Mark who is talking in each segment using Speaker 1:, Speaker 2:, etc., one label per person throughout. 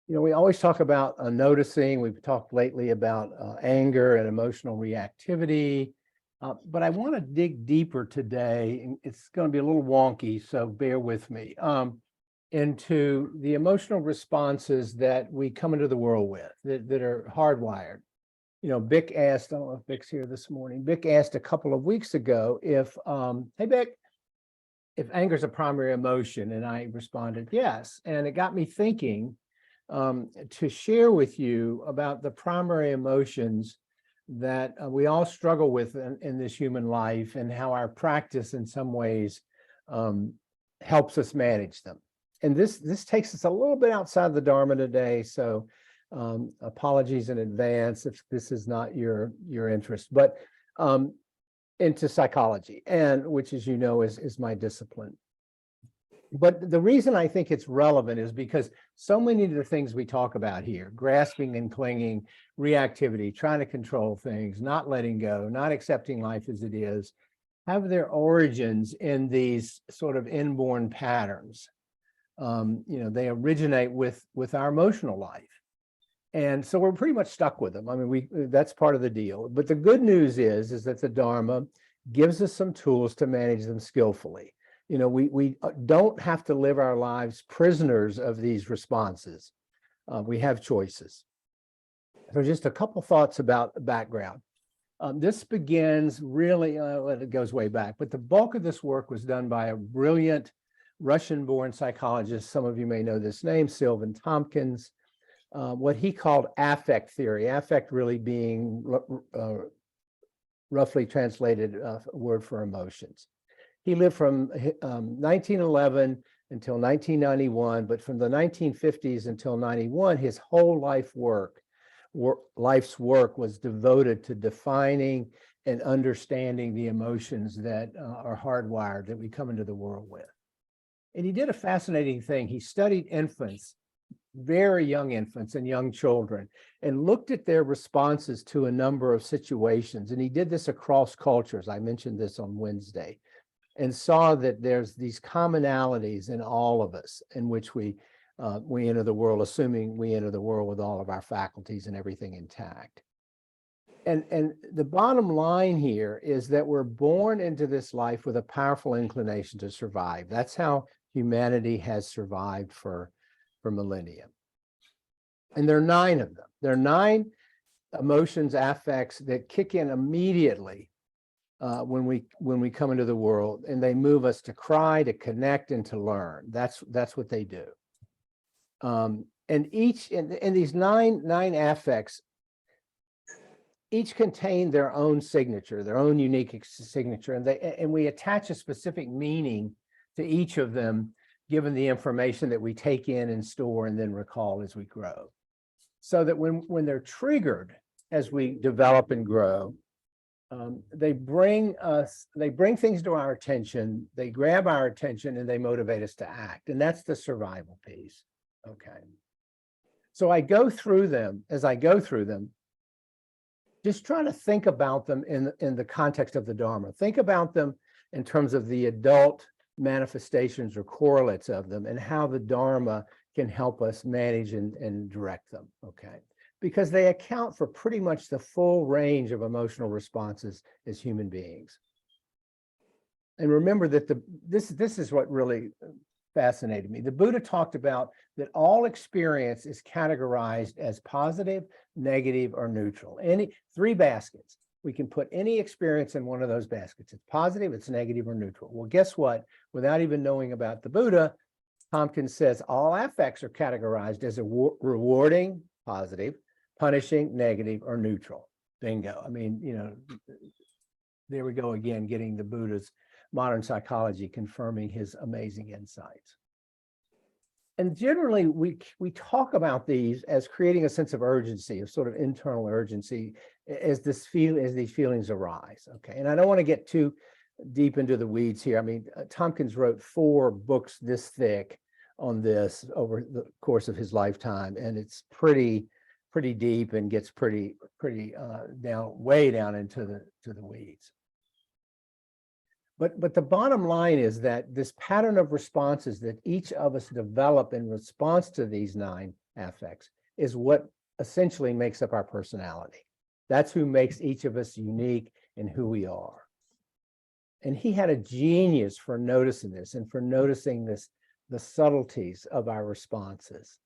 Speaker 1: We always talk about noticing. We've talked lately about anger and emotional reactivity, but I want to dig deeper today, and it's going to be a little wonky, so bear with me, into the emotional responses that we come into the world with that are hardwired. Vic asked, I don't know if Vic's here this morning, Vic asked a couple of weeks ago if, hey, Vic, if anger is a primary emotion, and I responded, yes. And it got me thinking to share with you about the primary emotions that we all struggle with in this human life, and how our practice in some ways helps us manage them. And this takes us a little bit outside the Dharma today, so apologies in advance if this is not your interest, but into psychology, and which, as you know, is my discipline. But the reason I think it's relevant is because so many of the things we talk about here, grasping and clinging, reactivity, trying to control things, not letting go, not accepting life as it is, have their origins in these sort of inborn patterns. They originate with our emotional life. And so we're pretty much stuck with them. I mean, that's part of the deal. But the good news is that the Dharma gives us some tools to manage them skillfully. We don't have to live our lives prisoners of these responses. We have choices. So just a couple thoughts about the background. This begins really, it goes way back, but the bulk of this work was done by a brilliant Russian-born psychologist. Some of you may know this name, Sylvan Tompkins. What he called affect theory, affect really being roughly translated word for emotions. He lived from 1911 until 1991, but from the 1950s until 91, his whole life's work was devoted to defining and understanding the emotions that are hardwired, that we come into the world with. And he did a fascinating thing. He studied infants, very young infants and young children, and looked at their responses to a number of situations. And he did this across cultures. I mentioned this on Wednesday, and saw that there's these commonalities in all of us in which we enter the world, assuming we enter the world with all of our faculties and everything intact. And the bottom line here is that we're born into this life with a powerful inclination to survive. That's how humanity has survived for millennia. And there are 9 of them. There are 9 emotions, affects that kick in immediately when we come into the world, and they move us to cry, to connect, and to learn. That's what they do. And these nine affects each contain their own signature, their own unique signature, and we attach a specific meaning to each of them, given the information that we take in and store and then recall as we grow. So that when they're triggered as we develop and grow, they bring things to our attention, they grab our attention, and they motivate us to act. And that's the survival piece. Okay. So as I go through them, just try to think about them in the context of the Dharma. Think about them in terms of the adult manifestations or correlates of them, and how the Dharma can help us manage and direct them, okay? Because they account for pretty much the full range of emotional responses as human beings. And remember that this is what really fascinated me. The Buddha talked about that all experience is categorized as positive, negative, or neutral. 3 baskets. We can put any experience in one of those baskets. It's positive, it's negative, or neutral. Well, guess what? Without even knowing about the Buddha, Tompkins says all affects are categorized as rewarding, positive, punishing, negative, or neutral. Bingo. I mean, there we go again, getting the Buddha's modern psychology confirming his amazing insights. And generally, we talk about these as creating a sense of urgency, of sort of internal urgency, as these feelings arise. Okay, and I don't want to get too deep into the weeds here. I mean, Tompkins wrote 4 books this thick on this over the course of his lifetime, and it's pretty deep and gets pretty way down into the weeds. But the bottom line is that this pattern of responses that each of us develop in response to these 9 affects, is what essentially makes up our personality. That's who makes each of us unique in who we are. And he had a genius for noticing this and for noticing this, the subtleties of our responses.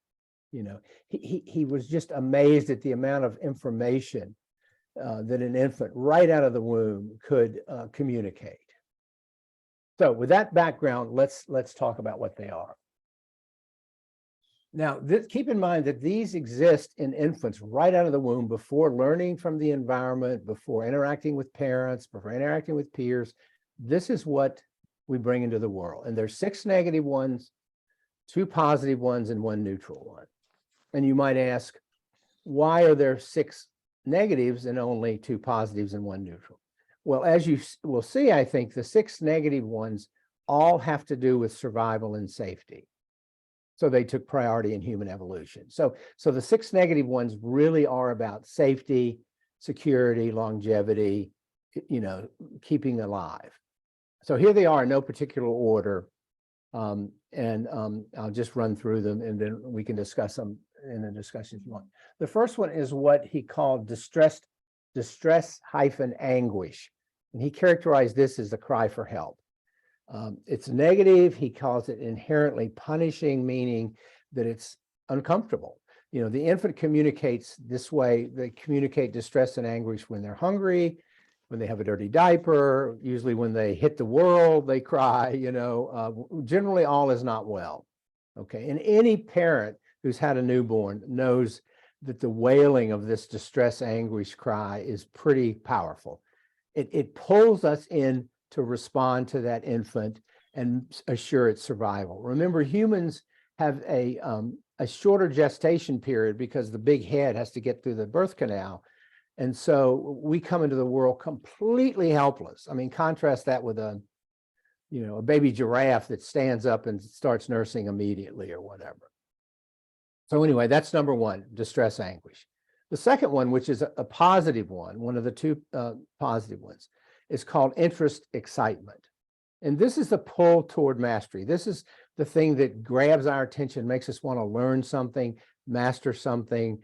Speaker 1: You know, he was just amazed at the amount of information that an infant right out of the womb could communicate. So with that background, let's talk about what they are. Now, keep in mind that these exist in infants right out of the womb, before learning from the environment, before interacting with parents, before interacting with peers. This is what we bring into the world. And there's 6 negative ones, 2 positive ones, and 1 neutral one. And you might ask, why are there 6 negatives and only 2 positives and 1 neutral? Well, as you will see, I think the 6 negative ones all have to do with survival and safety. So they took priority in human evolution. So the 6 negative ones really are about safety, security, longevity, you know, keeping alive. So here they are in no particular order. I'll just run through them, and then we can discuss them in the discussion if you want. The first one is what he called distress anguish. And he characterized this as the cry for help. It's negative. He calls it inherently punishing, meaning that it's uncomfortable. You know, the infant communicates this way. They communicate distress and anguish when they're hungry, when they have a dirty diaper, usually when they hit the world, they cry, you know, generally all is not well. Okay. And any parent who's had a newborn knows that the wailing of this distress anguish cry is pretty powerful. It pulls us in to respond to that infant and assure its survival. Remember, humans have a shorter gestation period because the big head has to get through the birth canal. And so we come into the world completely helpless. I mean, contrast that with a baby giraffe that stands up and starts nursing immediately or whatever. So anyway, that's number 1, distress anguish. The second one, which is a positive one of the 2 positive ones, is called interest excitement. And this is the pull toward mastery. This is the thing that grabs our attention, makes us want to learn something, master something,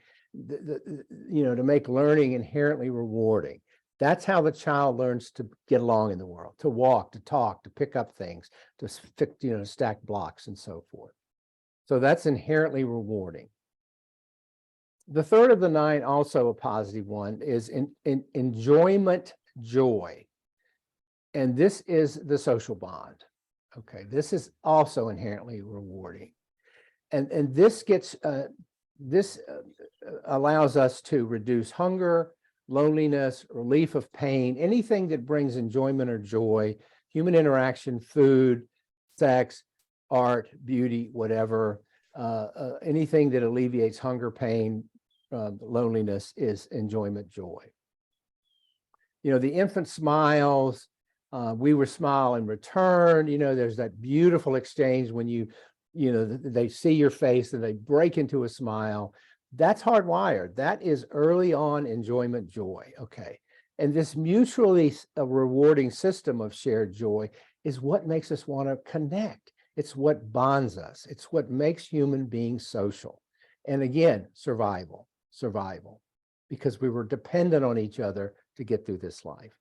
Speaker 1: to make learning inherently rewarding. That's how the child learns to get along in the world, to walk, to talk, to pick up things, to stack blocks and so forth. So that's inherently rewarding. The third of the 9, also a positive one, is enjoyment joy. And this is the social bond. Okay, this is also inherently rewarding. And this gets allows us to reduce hunger, loneliness, relief of pain, anything that brings enjoyment or joy, human interaction, food, sex, art, beauty, whatever, anything that alleviates hunger, pain, loneliness is enjoyment joy. You know, the infant smiles, we will smile in return. You know, there's that beautiful exchange when they see your face and they break into a smile. That's hardwired. That is early on enjoyment joy. Okay. And this mutually rewarding system of shared joy is what makes us want to connect. It's what bonds us. It's what makes human beings social. And again, survival, because we were dependent on each other to get through this life.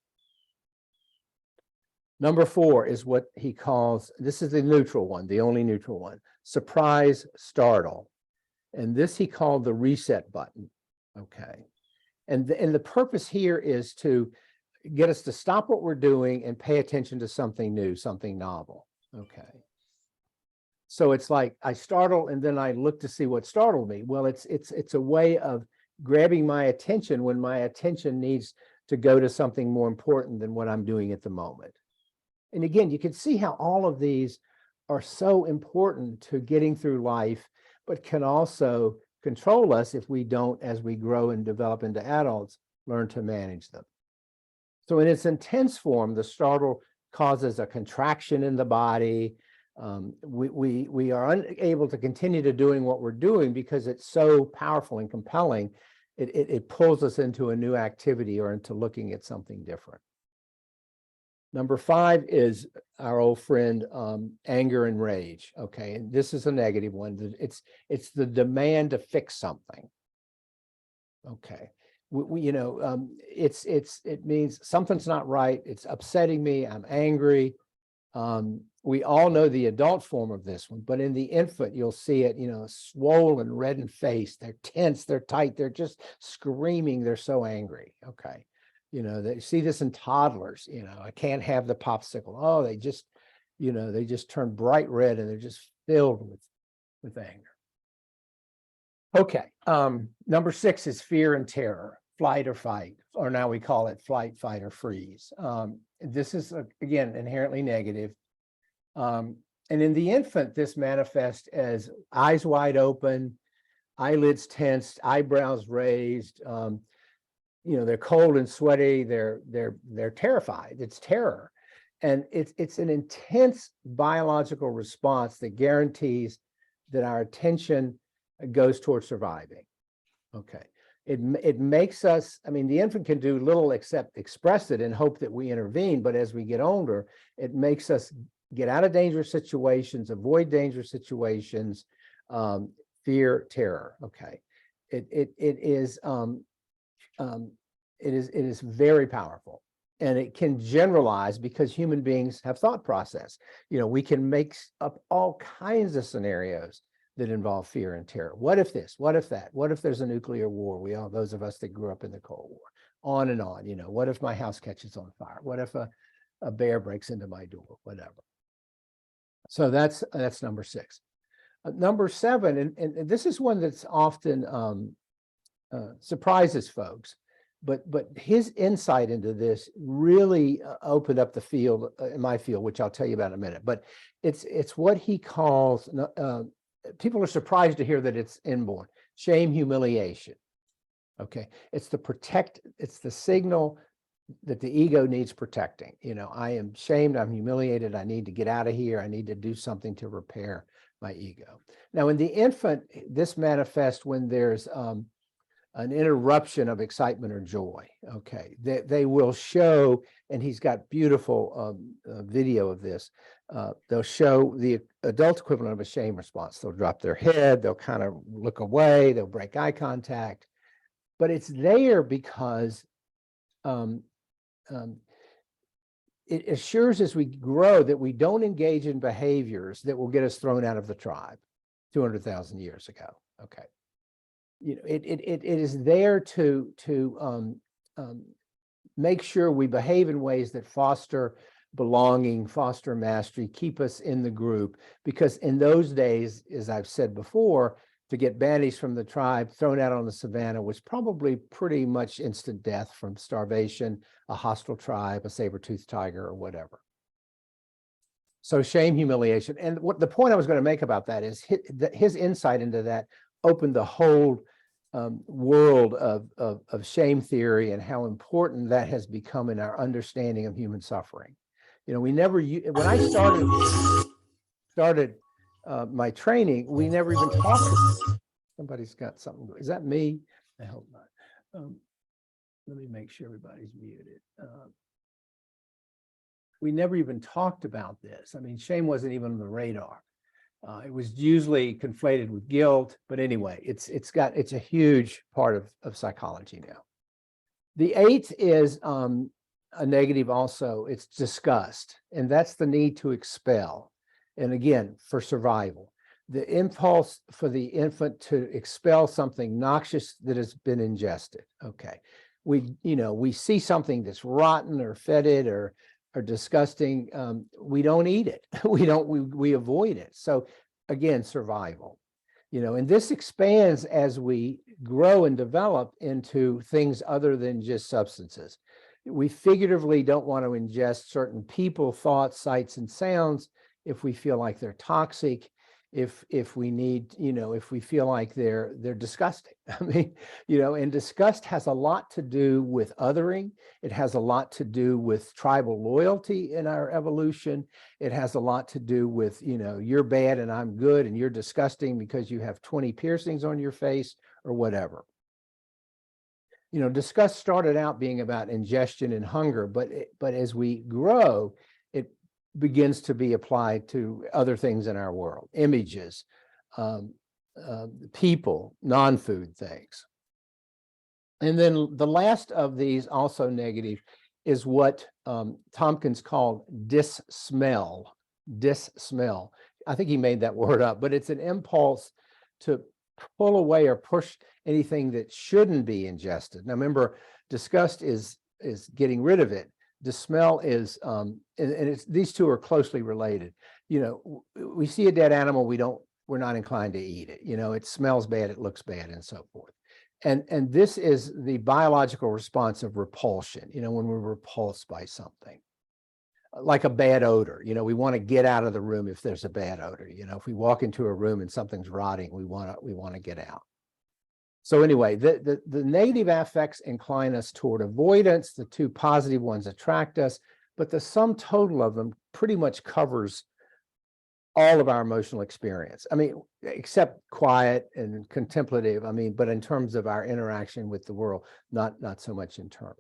Speaker 1: Number 4 is what he calls, this is the neutral one, the only neutral one, surprise, startle. And this he called the reset button. Okay. And the purpose here is to get us to stop what we're doing and pay attention to something new, something novel. Okay. So it's like I startle and then I look to see what startled me. Well, it's a way of grabbing my attention when my attention needs to go to something more important than what I'm doing at the moment. And again, you can see how all of these are so important to getting through life, but can also control us if we don't, as we grow and develop into adults, learn to manage them. So in its intense form, the startle causes a contraction in the body. We are unable to continue to doing what we're doing because it's so powerful and compelling. It pulls us into a new activity or into looking at something different. Number 5 is our old friend, anger and rage. Okay, and this is a negative one. It's the demand to fix something. Okay, it means something's not right. It's upsetting me. I'm angry. We all know the adult form of this one, but in the infant, you'll see it, swollen, reddened face. They're tense, they're tight, they're just screaming. They're so angry. Okay. They see this in toddlers, I can't have the popsicle. Oh, they just turn bright red and they're just filled with anger. Okay. Number 6 is fear and terror, flight or fight, or now we call it flight, fight, or freeze. This is, again, inherently negative. And in the infant, this manifests as eyes wide open, eyelids tensed, eyebrows raised. They're cold and sweaty. They're terrified. It's terror, and it's an intense biological response that guarantees that our attention goes towards surviving. Okay. It makes us, the infant can do little except express it and hope that we intervene. But as we get older, it makes us get out of dangerous situations, avoid dangerous situations, fear, terror. Okay. It is very powerful, and it can generalize because human beings have thought process. We can make up all kinds of scenarios that involve fear and terror. What if this? What if that? What if there's a nuclear war? Those of us that grew up in the Cold War, on and on. What if my house catches on fire? What if a bear breaks into my door? Whatever. So that's number 6. Number 7, and this is one that's often surprises folks, but his insight into this really opened up the field, in my field, which I'll tell you about in a minute. But it's what he calls, people are surprised to hear that it's inborn, shame, humiliation. Okay, it's the signal that the ego needs protecting. I am shamed, I'm humiliated, I need to get out of here, I need to do something to repair my ego. Now, in the infant, this manifests when there's an interruption of excitement or joy. Okay, they will show, and he's got beautiful video of this. They'll show the adult equivalent of a shame response. They'll drop their head, they'll kind of look away, they'll break eye contact, but it's there because it assures as we grow that we don't engage in behaviors that will get us thrown out of the tribe 200,000 years ago. Okay. It is there to make sure we behave in ways that foster belonging, foster mastery, keep us in the group. Because in those days, as I've said before, to get banished from the tribe, thrown out on the savannah, was probably pretty much instant death from starvation, a hostile tribe, a saber-toothed tiger, or whatever. So shame, humiliation. And what the point I was going to make about that is his insight into that opened the whole world of shame theory and how important that has become in our understanding of human suffering. We never, when I started my training, we never even talked about, somebody's got something. Is that me? I hope not. Let me make sure everybody's muted. We never even talked about this. Shame wasn't even on the radar. It was usually conflated with guilt, but anyway, it's a huge part of psychology now. The 8th is a negative also. It's disgust, and that's the need to expel. And again, for survival, the impulse for the infant to expel something noxious that has been ingested. Okay, we see something that's rotten or fetid or disgusting, we don't eat it. We avoid it. So again, survival, and this expands as we grow and develop into things other than just substances. We figuratively don't want to ingest certain people, thoughts, sights, and sounds if we feel like they're toxic, if we need, if we feel like they're disgusting. And disgust has a lot to do with othering. It has a lot to do with tribal loyalty in our evolution. It has a lot to do with, you're bad and I'm good and you're disgusting because you have 20 piercings on your face or whatever. disgust started out being about ingestion and hunger, but as we grow, it begins to be applied to other things in our world, images, people, non-food things. And then the last of these, also negative, is what Tompkins called dissmell. Dissmell. I think he made that word up, but it's an impulse to pull away or push anything that shouldn't be ingested. Now, remember, disgust is getting rid of it. Dissmell is, and it's, these two are closely related. We see a dead animal, we're not inclined to eat it. It smells bad, it looks bad, and so forth. And this is the biological response of repulsion, when we're repulsed by something. Like a bad odor, we want to get out of the room if there's a bad odor. If we walk into a room and something's rotting, we want to get out. So anyway, the negative affects incline us toward avoidance. The two positive ones attract us, but the sum total of them pretty much covers all of our emotional experience. I mean, except quiet and contemplative. I mean, but in terms of our interaction with the world, not so much internal.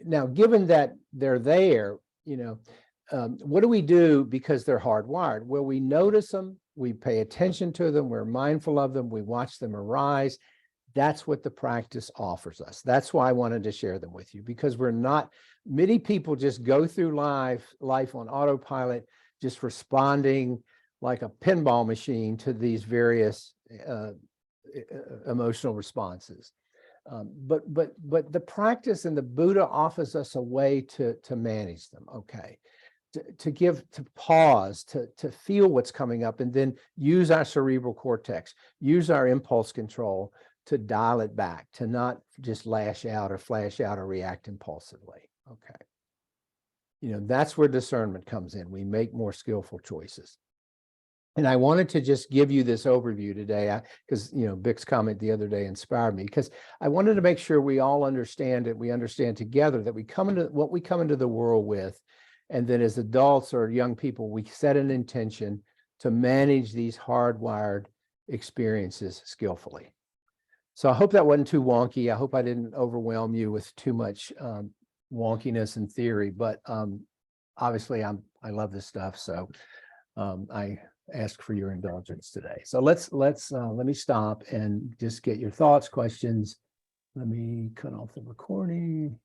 Speaker 1: Now, given that they're there, what do we do because they're hardwired? Well, we notice them, we pay attention to them, we're mindful of them, we watch them arise. That's what the practice offers us. That's why I wanted to share them with you, because many people just go through life on autopilot, just responding like a pinball machine to these various emotional responses. But the practice and the Buddha offers us a way to manage them, okay? To pause, to feel what's coming up, and then use our cerebral cortex, use our impulse control to dial it back, to not just lash out or flash out or react impulsively, okay? That's where discernment comes in. We make more skillful choices. And I wanted to just give you this overview today, because Vic's comment the other day inspired me, because I wanted to make sure we all understand it. We understand together that we come into the world with, and then as adults or young people, we set an intention to manage these hardwired experiences skillfully. So I hope that wasn't too wonky. I hope I didn't overwhelm you with too much wonkiness in theory, but obviously I love this stuff, so I ask for your indulgence today. So let me stop and just get your thoughts, questions. Let me cut off the recording.